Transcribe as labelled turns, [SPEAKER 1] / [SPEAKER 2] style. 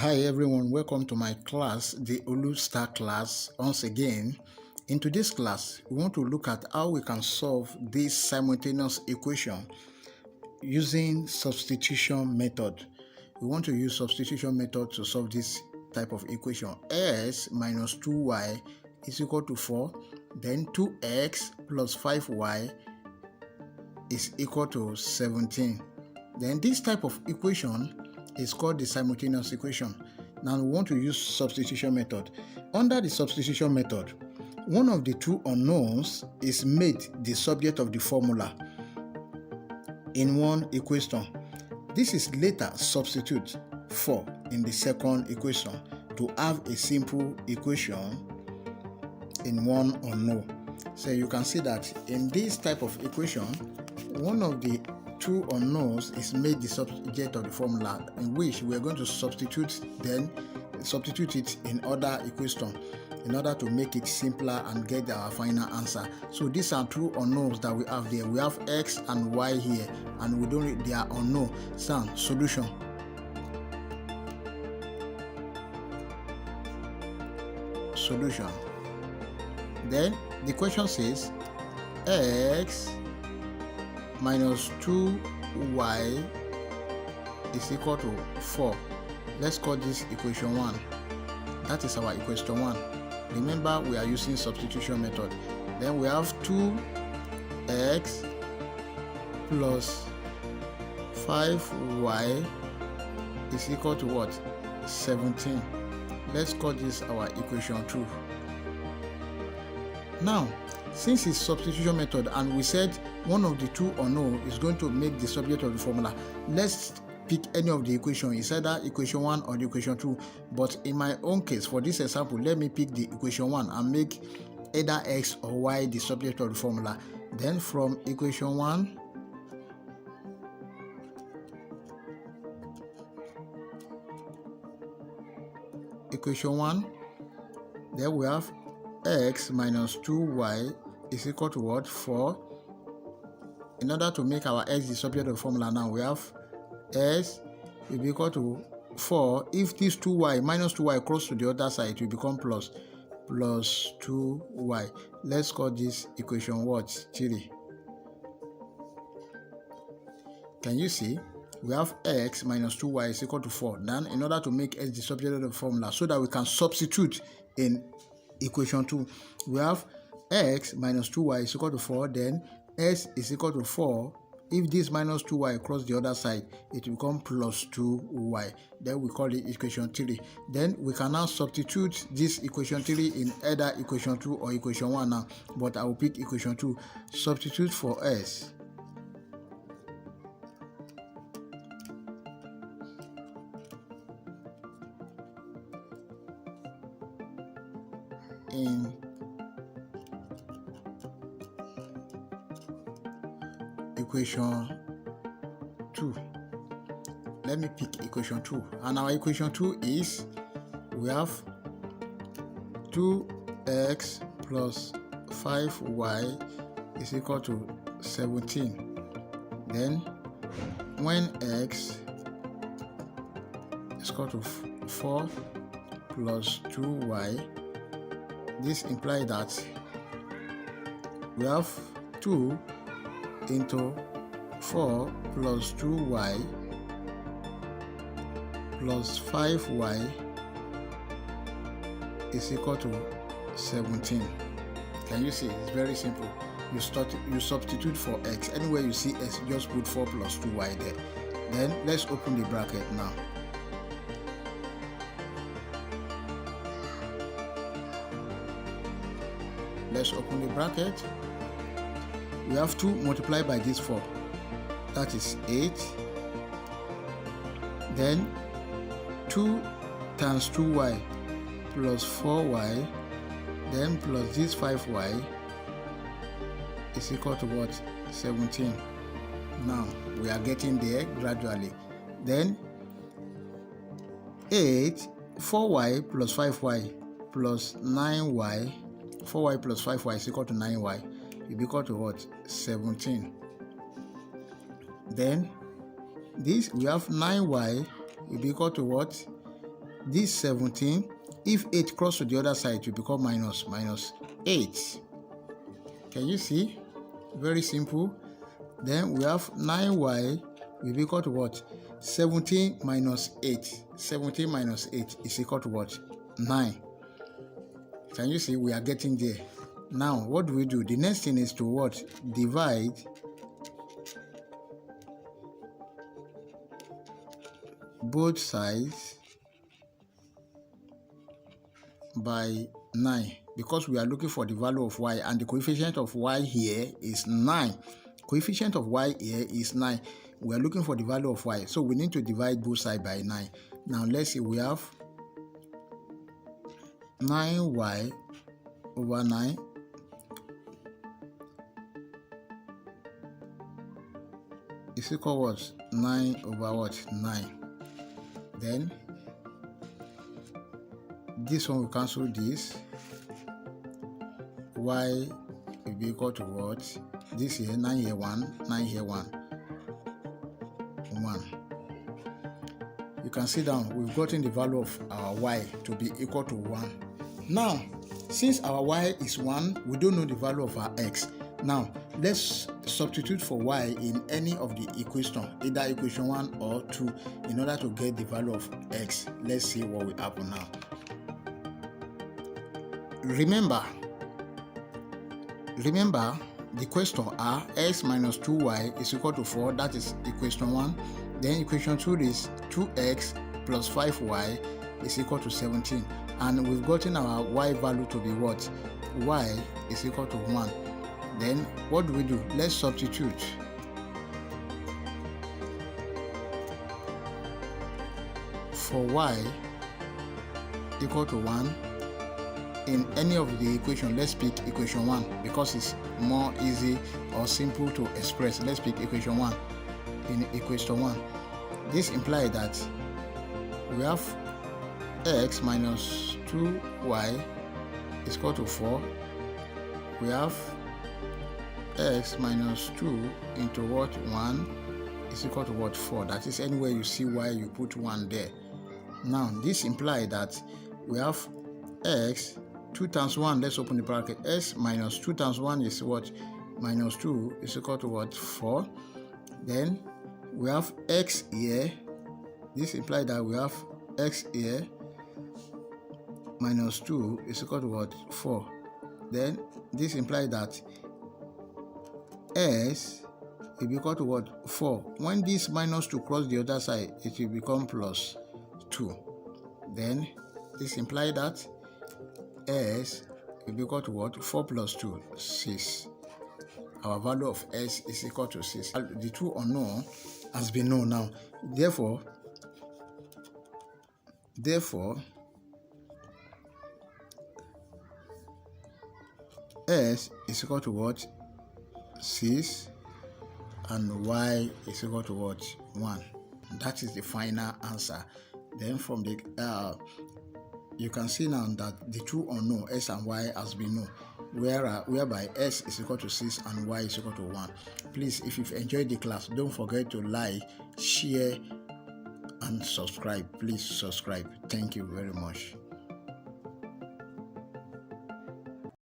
[SPEAKER 1] Hi everyone, welcome to my class, the Olustat class. Once again, in today's class, we want to look at how we can solve this simultaneous equation using substitution method. We want to use substitution method to solve this type of equation. S minus 2y is equal to 4, then 2x plus 5y is equal to 17. Then this type of equation is called the simultaneous equation. Now we want to use substitution method. Under the substitution method, one of the two unknowns is made the subject of the formula in one equation. This is later substitute for in the second equation to have a simple equation in one unknown. So you can see that in this type of equation, one of the two unknowns is made the subject of the formula, in which we are going to substitute it in other equation in order to make it simpler and get our final answer. So these are two unknowns that we have there. We have x and y here, and we don't, they are unknown. So solution. Then the question says x minus 2y is equal to 4. Let's call this equation 1. That is our equation 1. Remember, we are using substitution method. Then we have 2x plus 5y is equal to what? 17. Let's call this our equation 2. Now, since it's substitution method and we said one of the two unknown is going to make the subject of the formula, let's pick any of the equation. It's either equation 1 or the equation 2. But in my own case, for this example, let me pick the equation 1 and make either x or y the subject of the formula. Then from equation 1, then we have x minus 2y is equal to what? 4. In order to make our x the subject of the formula, now we have s will be equal to 4. If this 2y minus 2y cross to the other side, it will become plus 2y. Let's call this equation what? 3. Can you see? We have x minus 2y is equal to 4. Then in order to make x the subject of the formula, so that we can substitute in equation 2, we have x minus 2y is equal to 4, then s is equal to 4. If this minus 2y cross the other side, it will become plus 2y. Then we call it equation 3. Then we can now substitute this equation 3 in either equation 2 or equation 1 now, but I will pick equation 2. Substitute for s. In equation 2. Let me pick equation 2. And our equation 2 is, we have 2x plus 5y is equal to 17. Then when x is equal to 4 plus 2y, this implies that we have 2 into 4 plus 2y plus 5y is equal to 17. Can you see? It's very simple. You substitute for x. Anywhere you see x, just put 4 plus 2y there. Then let's open the bracket now. Let's open the bracket. We have 2 multiplied by this 4. That is 8. Then 2 times 2y plus 4y, then plus this 5y is equal to what? 17. Now we are getting there gradually. Then 4y plus 5y plus 9y, 4y plus 5y is equal to 9y. It will be equal to what? 17. Then this, we have 9y will be equal to what? this 17, if 8 cross to the other side, it will become minus 8. Can you see? Very simple. Then we have 9y will be equal to what? 17 minus 8. 17 minus 8 is equal to what? 9. Can you see? We are getting there. Now, what do we do? The next thing is to what? Divide both sides by 9, because we are looking for the value of y, and the coefficient of y here is 9. Coefficient of y here is 9. We are looking for the value of y, so we need to divide both sides by 9. Now let's see, we have 9y over 9 is equal to what? 9 over what? 9. Then this one will cancel this. Y will be equal to what? This here, 9 here 1, 9 here 1. 1. You can see down, we've gotten the value of our y to be equal to 1. Now, since our y is 1, we don't know the value of our x. Now, let's substitute for y in any of the equation, either equation 1 or 2, in order to get the value of x. Let's see what will happen now. Remember, the question are x minus 2y is equal to 4, that is equation 1. Then equation 2 is 2x plus 5y is equal to 17. And we've gotten our y value to be what? Y is equal to 1. Then what do we do? Let's substitute. For y equal to 1 in any of the equation, let's pick equation 1 because it's more easy or simple to express. Let's pick equation 1. In equation 1, this implies that we have x minus 2y is equal to 4. We have x minus 2 into what? 1 is equal to what? 4. That is, anywhere you see y, you put 1 there. Now, this implies that we have x 2 times 1, let's open the bracket, x minus 2 times 1 is what? Minus 2 is equal to what? 4. Then we have x here. This implies that we have x here minus 2 is equal to what? 4. Then this implies that s will be equal to what? 4. When this minus 2 cross the other side, it will become plus 2. Then this implies that s will be equal to what? 4 plus 2, 6. Our value of s is equal to 6. The two unknown has been known now. Therefore, s is equal to what? 6, and y is equal to what? 1. That is the final answer. Then from the you can see now that the two unknown s and y has been known, whereby s is equal to 6 and y is equal to 1. Please, if you've enjoyed the class, don't forget to like, share and subscribe. Please subscribe. Thank you very much.